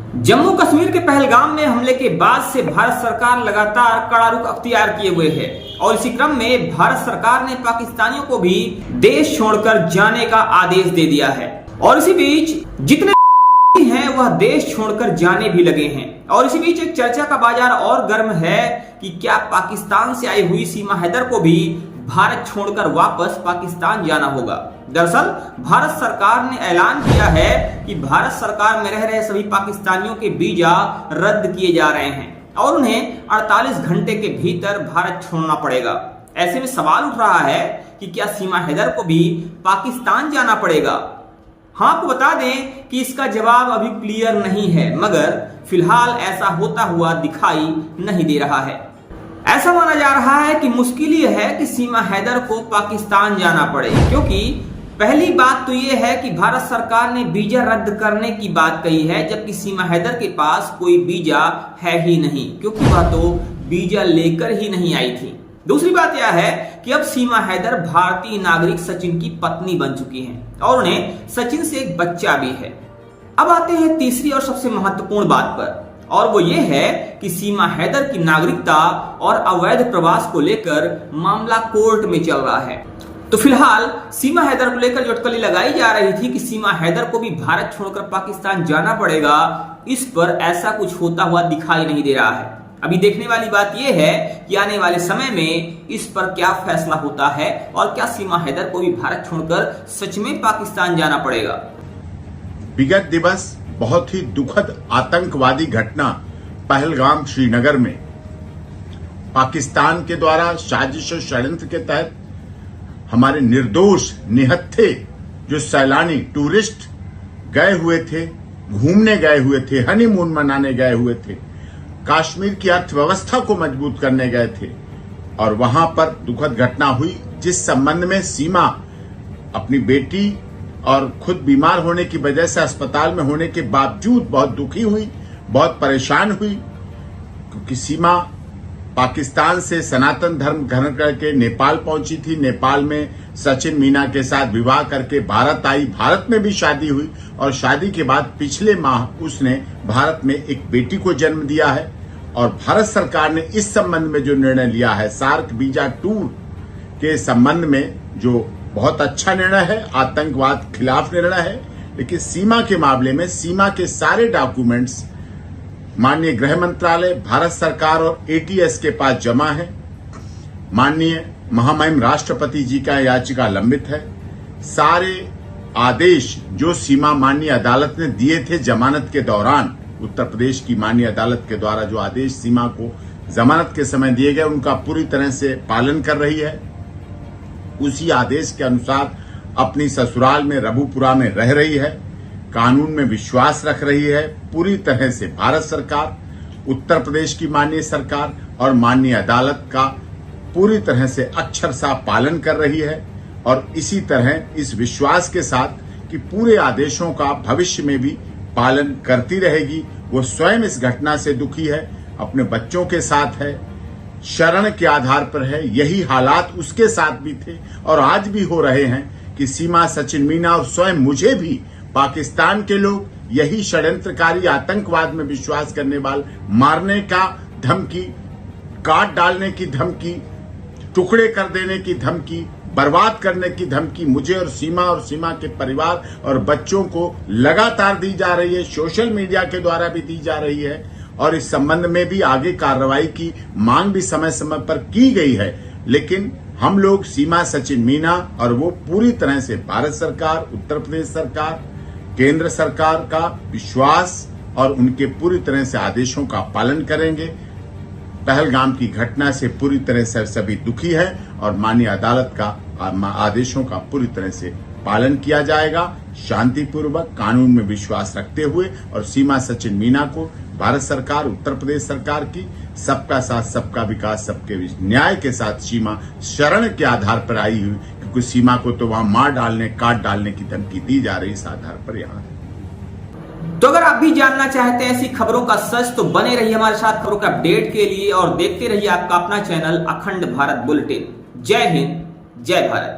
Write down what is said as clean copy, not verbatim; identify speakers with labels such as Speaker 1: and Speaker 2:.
Speaker 1: जम्मू कश्मीर के पहलगाम में हमले के बाद से भारत सरकार लगातार कड़ा रुख अख्तियार किए हुए है और इसी क्रम में भारत सरकार ने पाकिस्तानियों को भी देश छोड़कर जाने का आदेश दे दिया है। और इसी बीच जितने हैं वह देश छोड़कर जाने भी लगे हैं। और इसी बीच एक चर्चा का बाजार और गर्म है कि क्या पाकिस्तान से आई हुई सीमा हैदर को भी भारत छोड़कर वापस पाकिस्तान जाना होगा। दरअसल भारत सरकार ने ऐलान किया है कि भारत सरकार में रह रहे सभी पाकिस्तानियों के वीजा रद्द किए जा रहे हैं और उन्हें 48 घंटे के भीतर भारत छोड़ना पड़ेगा। ऐसे में सवाल उठ रहा है कि क्या सीमा हैदर को भी पाकिस्तान जाना पड़ेगा। हाँ, आपको बता दें कि इसका जवाब अभी क्लियर नहीं है, मगर फिलहाल ऐसा होता हुआ दिखाई नहीं दे रहा है। ऐसा माना जा रहा है कि मुश्किल यह है कि सीमा हैदर को पाकिस्तान जाना पड़े, क्योंकि पहली बात तो यह है कि भारत सरकार ने वीजा रद्द करने की बात कही है, जबकि सीमा हैदर के पास कोई वीजा है ही नहीं, क्योंकि वह तो वीजा लेकर ही नहीं आई थी। दूसरी बात यह है कि अब सीमा हैदर भारतीय नागरिक सचिन की पत्नी बन चुकी हैं और उन्हें सचिन से एक बच्चा भी है। अब आते हैं तीसरी और सबसे महत्वपूर्ण बात पर, और वो ये है कि सीमा हैदर की नागरिकता और अवैध प्रवास को लेकर मामला कोर्ट में चल रहा है। तो फिलहाल सीमा हैदर को लेकर जो अटकलें लगाई जा रही थी कि सीमा हैदर को भी भारत छोड़कर पाकिस्तान जाना पड़ेगा, इस पर ऐसा कुछ होता हुआ दिखाई नहीं दे रहा है। अभी देखने वाली बात यह है कि आने वाले समय में इस पर क्या फैसला होता है और क्या सीमा हैदर को भी भारत छोड़कर सच में पाकिस्तान जाना पड़ेगा।
Speaker 2: विगत दिवस बहुत ही दुखद आतंकवादी घटना पहलगाम श्रीनगर में पाकिस्तान के द्वारा साजिश और षड्यंत्र के तहत हमारे निर्दोष निहत्थे जो सैलानी टूरिस्ट गए हुए थे, घूमने गए हुए थे, हनीमून मनाने गए हुए थे, कश्मीर की अर्थव्यवस्था को मजबूत करने गए थे और वहां पर दुखद घटना हुई, जिस संबंध में सीमा अपनी बेटी और खुद बीमार होने की वजह से अस्पताल में होने के बावजूद बहुत दुखी हुई, बहुत परेशान हुई, क्योंकि सीमा पाकिस्तान से सनातन धर्म ग्रहण करके नेपाल पहुंची थी। नेपाल में सचिन मीना के साथ विवाह करके भारत आई, भारत में भी शादी हुई और शादी के बाद पिछले माह उसने भारत में एक बेटी को जन्म दिया है। और भारत सरकार ने इस संबंध में जो निर्णय लिया है, सार्क वीजा टूर के संबंध में, जो बहुत अच्छा निर्णय है, आतंकवाद खिलाफ निर्णय है, लेकिन सीमा के मामले में सीमा के सारे डॉक्यूमेंट्स माननीय गृह मंत्रालय, भारत सरकार और एटीएस के पास जमा है। माननीय महामहिम राष्ट्रपति जी का याचिका लंबित है। सारे आदेश जो सीमा माननीय अदालत ने दिए थे जमानत के दौरान, उत्तर प्रदेश की माननीय अदालत के द्वारा जो आदेश सीमा को जमानत के समय दिए गए, उनका पूरी तरह से पालन कर रही है। उसी आदेश के अनुसार अपनी ससुराल में रबुपुरा में रह रही है, कानून में विश्वास रख रही है। पूरी तरह से भारत सरकार, उत्तर प्रदेश की माननीय सरकार और माननीय अदालत का पूरी तरह से अक्षरशः पालन कर रही है और इसी तरह इस विश्वास के साथ कि पूरे आदेशों का भविष्य में भी पालन करती रहेगी। वो स्वयं इस घटना से दुखी है, अपने बच्चों के साथ है, शरण के आधार पर है। यही हालात उसके साथ भी थे और आज भी हो रहे हैं कि सीमा, सचिन मीना और स्वयं मुझे भी पाकिस्तान के लोग यही षड्यंत्रकारी आतंकवाद में विश्वास करने वाले मारने का धमकी, काट डालने की धमकी, टुकड़े कर देने की धमकी, बर्बाद करने की धमकी मुझे और सीमा के परिवार और बच्चों को लगातार दी जा रही है, सोशल मीडिया के द्वारा भी दी जा रही है। और इस संबंध में भी आगे कार्रवाई की मांग भी समय समय पर की गई है। लेकिन हम लोग सीमा, सचिन मीना और वो पूरी तरह से भारत सरकार, उत्तर प्रदेश सरकार, केंद्र सरकार का विश्वास और उनके पूरी तरह से आदेशों का पालन करेंगे। पहलगाम की घटना से पूरी तरह से सभी दुखी है और माननीय अदालत का आदेशों का पूरी तरह से पालन किया जाएगा, शांतिपूर्वक, कानून में विश्वास रखते हुए। और सीमा, सचिन मीना को भारत सरकार, उत्तर प्रदेश सरकार की सबका साथ, सबका विकास, सबके न्याय के साथ सीमा शरण के आधार पर आई हुई, क्योंकि सीमा को तो वहां मार डालने, काट डालने की धमकी दी जा रही, इस आधार पर यहाँ।
Speaker 1: तो अगर आप भी जानना चाहते हैं ऐसी खबरों का सच, तो बने रहिए हमारे साथ खबरों के अपडेट के लिए और देखते रहिए आपका अपना चैनल अखंड भारत बुलेटिन। जय हिंद, जय भारत।